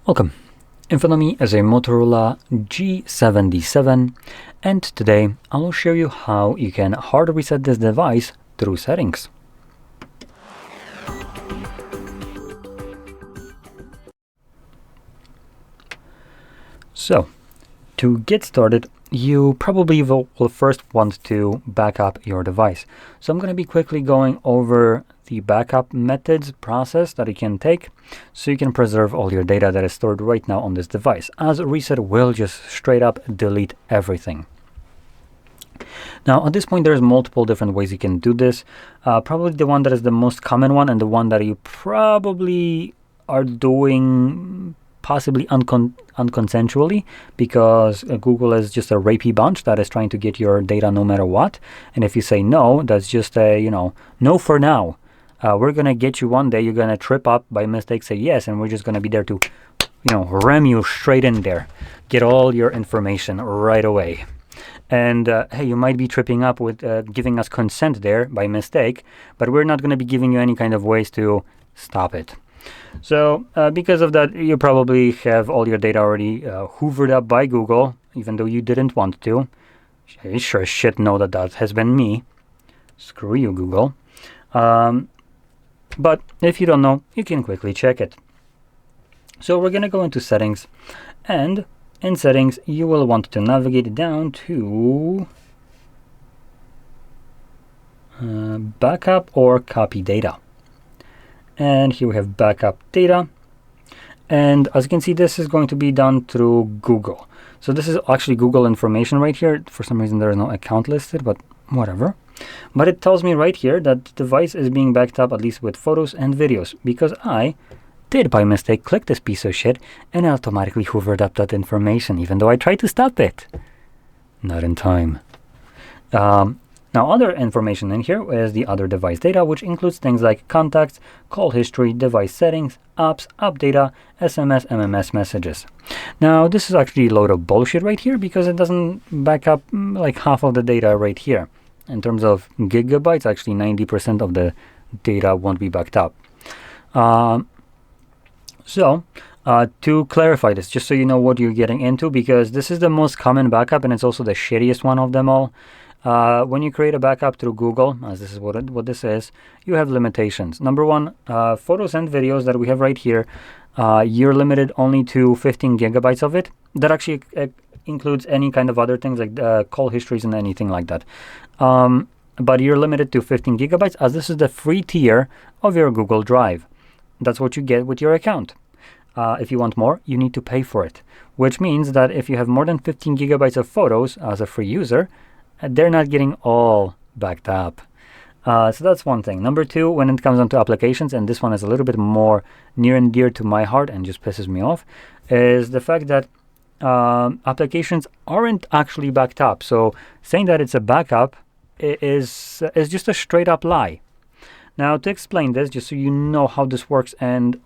Welcome. In front of me is a Motorola G77, and today I will show you how you can hard reset this device through settings. So, to get started, you probably will first want to back up your device. So I'm going to be quickly going over the backup methods process that you can take so you can preserve all your data that is stored right now on this device, as reset will just straight up delete everything. Now at this point there's multiple different ways you can do this. Probably the one that is the most common one, and the one that you probably are doing possibly unconsensually, because Google is just a rapey bunch that is trying to get your data no matter what. And if you say no, that's just a, no for now. We're going to get you one day, you're going to trip up by mistake, say yes, and we're just going to be there to, ram you straight in there, get all your information right away. And hey, you might be tripping up with giving us consent there by mistake, but we're not going to be giving you any kind of ways to stop it. So because of that, you probably have all your data already hoovered up by Google, even though you didn't want to. I sure as shit know that has been me. Screw you, Google. But if you don't know, you can quickly check it. So we're going to go into settings, and in settings you will want to navigate down to backup or copy data. And here we have backup data, and as you can see, this is going to be done through Google. So this is actually Google information right here. For some reason there is no account listed, but whatever. But it tells me right here that the device is being backed up, at least with photos and videos, because I did by mistake click this piece of shit and it automatically hoovered up that information, even though I tried to stop it. Not in time. Now, other information in here is the other device data, which includes things like contacts, call history, device settings, apps, app data, SMS, MMS messages. Now, this is actually a load of bullshit right here, because it doesn't back up like half of the data right here. In terms of gigabytes, actually 90% of the data won't be backed up. To clarify this, just so you know what you're getting into, because this is the most common backup and it's also the shittiest one of them all. When you create a backup through Google, as this is what this is, you have limitations. Number one, photos and videos that we have right here, you're limited only to 15 gigabytes of it. That actually includes any kind of other things like call histories and anything like that. But you're limited to 15 gigabytes, as this is the free tier of your Google Drive. That's what you get with your account. If you want more, you need to pay for it, which means that if you have more than 15 gigabytes of photos as a free user, they're not getting all backed up. So that's one thing. Number two, when it comes down to applications, and this one is a little bit more near and dear to my heart and just pisses me off, is the fact that applications aren't actually backed up. So saying that it's a backup is just a straight up lie. Now, to explain this, just so you know how this works and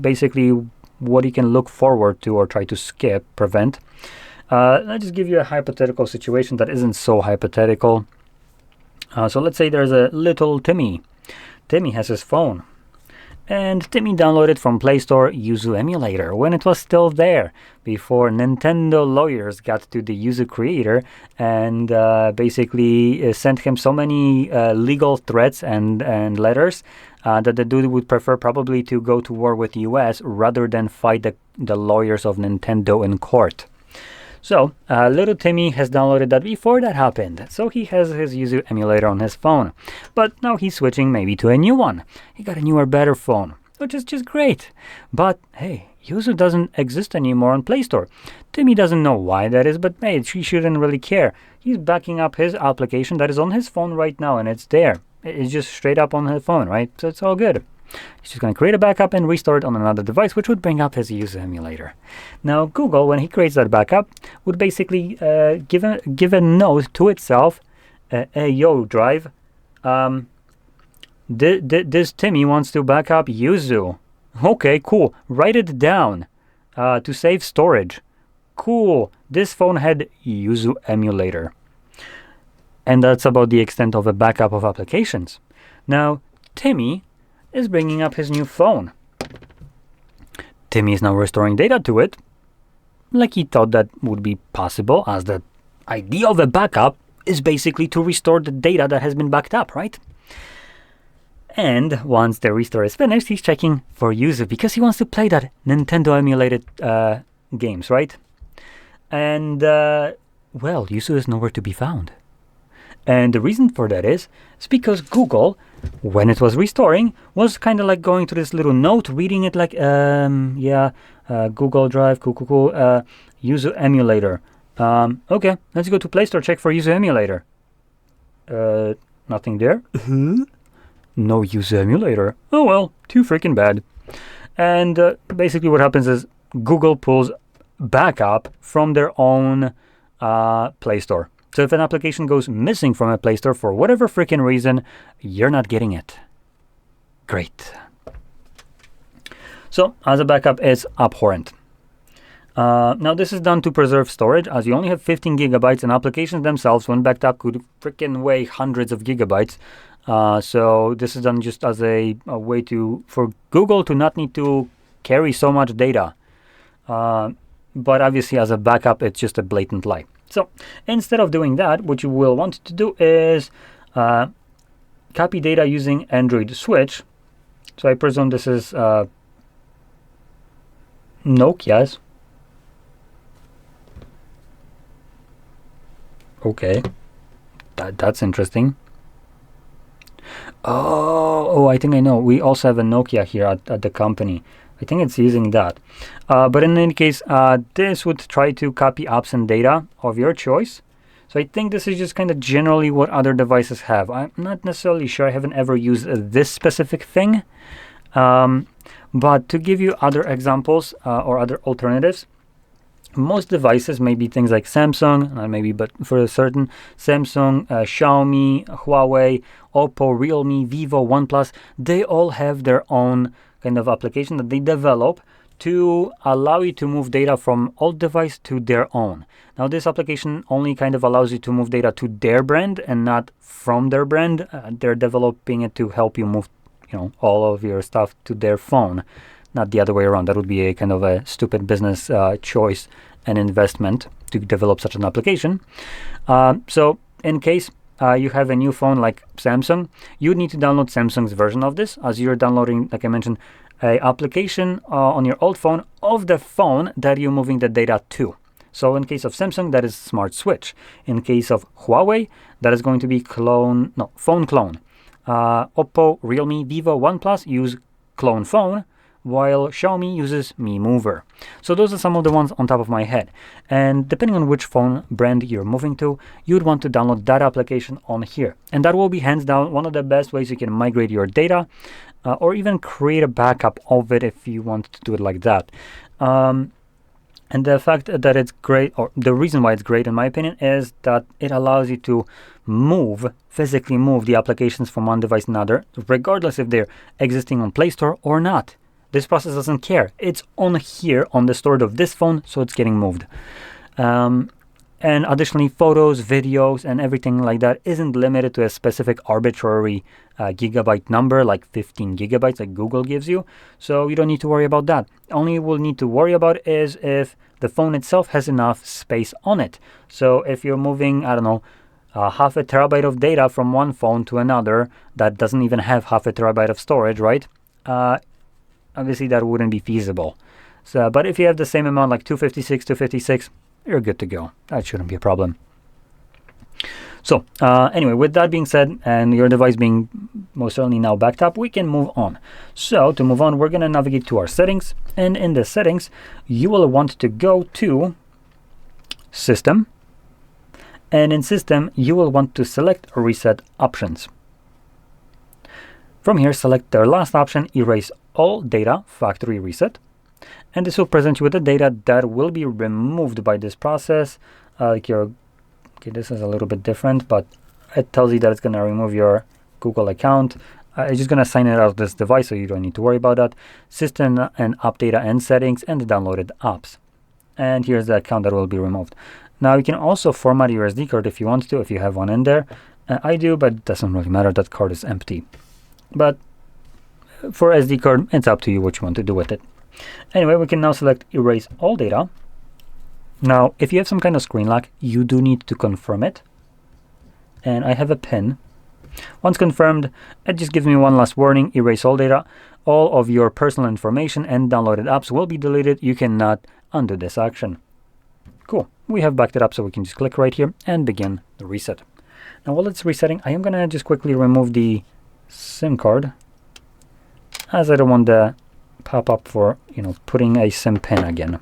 basically what you can look forward to or try to prevent, let's just give you a hypothetical situation that isn't so hypothetical. So let's say there's a little Timmy. Timmy has his phone, and Timmy downloaded from Play Store Yuzu emulator when it was still there, before Nintendo lawyers got to the Yuzu creator and basically sent him so many legal threats and letters that the dude would prefer probably to go to war with the US rather than fight the lawyers of Nintendo in court. So, little Timmy has downloaded that before that happened, so he has his Yuzu emulator on his phone. But now he's switching maybe to a new one. He got a newer, better phone, which is just great. But hey, Yuzu doesn't exist anymore on Play Store. Timmy doesn't know why that is, but hey, she shouldn't really care. He's backing up his application that is on his phone right now, and it's there. It's just straight up on his phone, right? So it's all good. He's just going to create a backup and restore it on another device, which would bring up his Yuzu emulator. Now, Google, when he creates that backup, would basically give a note to itself, hey, yo, Drive, this Timmy wants to back up Yuzu. Okay, cool. Write it down to save storage. Cool. This phone had Yuzu emulator. And that's about the extent of a backup of applications. Now, Timmy is bringing up his new phone. Timmy is now restoring data to it, like he thought that would be possible, as the idea of a backup is basically to restore the data that has been backed up, right? And once the restore is finished, he's checking for Yuzu because he wants to play that Nintendo emulated games, right? And well, Yuzu is nowhere to be found. And the reason for that is because Google, when it was restoring, was kind of like going to this little note, reading it like, Google Drive, cool, Yuzu emulator. Okay, let's go to Play Store, check for Yuzu emulator. Nothing there. No Yuzu emulator. Oh well, too freaking bad. And basically what happens is Google pulls backup from their own Play Store. So if an application goes missing from a Play Store for whatever freaking reason, you're not getting it. Great. So as a backup, it's abhorrent. Now this is done to preserve storage, as you only have 15 gigabytes, and applications themselves, when backed up, could freaking weigh hundreds of gigabytes. So this is done just as a way for Google to not need to carry so much data. But obviously as a backup, it's just a blatant lie. So instead of doing that, what you will want to do is copy data using Android Switch. So I presume this is Nokia's. Okay, that's interesting. Oh, I think I know. We also have a Nokia here at the company. I think it's using that. But in any case, this would try to copy apps and data of your choice. So I think this is just kind of generally what other devices have. I'm not necessarily sure. I haven't ever used this specific thing. But to give you other examples or other alternatives, most devices, maybe things like Samsung, not maybe, but for a certain, Samsung, Xiaomi, Huawei, Oppo, Realme, Vivo, OnePlus, they all have their own kind of application that they develop to allow you to move data from old device to their own. Now this application only kind of allows you to move data to their brand and not from their brand. They're developing it to help you move, all of your stuff to their phone, not the other way around. That would be a kind of a stupid business choice and investment to develop such an application. So in case you have a new phone like Samsung, you need to download Samsung's version of this, as you're downloading, like I mentioned, a application on your old phone of the phone that you're moving the data to. So in case of Samsung, that is Smart Switch. In case of Huawei, that is going to be phone clone. Oppo, Realme, Vivo, OnePlus use clone phone, while Xiaomi uses Mi Mover. So those are some of the ones on top of my head. And depending on which phone brand you're moving to, you'd want to download that application on here. And that will be hands down one of the best ways you can migrate your data or even create a backup of it if you want to do it like that. And the fact that it's great, or the reason why it's great in my opinion, is that it allows you to physically move the applications from one device to another, regardless if they're existing on Play Store or not. This process doesn't care. It's on here on the storage of this phone, so it's getting moved. And additionally, photos, videos, and everything like that isn't limited to a specific arbitrary gigabyte number, like 15 gigabytes like Google gives you. So you don't need to worry about that. Only you will need to worry about is if the phone itself has enough space on it. So if you're moving, I don't know, half a terabyte of data from one phone to another that doesn't even have half a terabyte of storage, right? Obviously that wouldn't be feasible. So, but if you have the same amount, like 256, you're good to go. That shouldn't be a problem. So anyway, with that being said, and your device being most certainly now backed up, we can move on. So to move on, we're going to navigate to our settings. And in the settings, you will want to go to System. And in System, you will want to select Reset Options. From here, select the last option, Erase All Data Factory Reset. And this will present you with the data that will be removed by this process. Okay, this is a little bit different, but it tells you that it's going to remove your Google account. It's just going to sign it out of this device, so you don't need to worry about that. System and app data and settings and the downloaded apps. And here's the account that will be removed. Now you can also format your SD card if you want to, if you have one in there. I do, but it doesn't really matter. That card is empty. But for SD card, it's up to you what you want to do with it. Anyway, we can now select erase all data. Now, if you have some kind of screen lock, you do need to confirm it. And I have a pin. Once confirmed, it just gives me one last warning: erase all data. All of your personal information and downloaded apps will be deleted. You cannot undo this action. Cool. We have backed it up, so we can just click right here and begin the reset. Now, while it's resetting, I am going to just quickly remove the SIM card, as I don't want the pop-up for, putting a SIM pin again.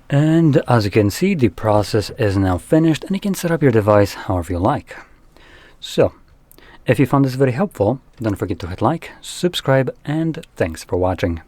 And as you can see, the process is now finished, and you can set up your device however you like. So, if you found this very helpful, don't forget to hit like, subscribe, and thanks for watching.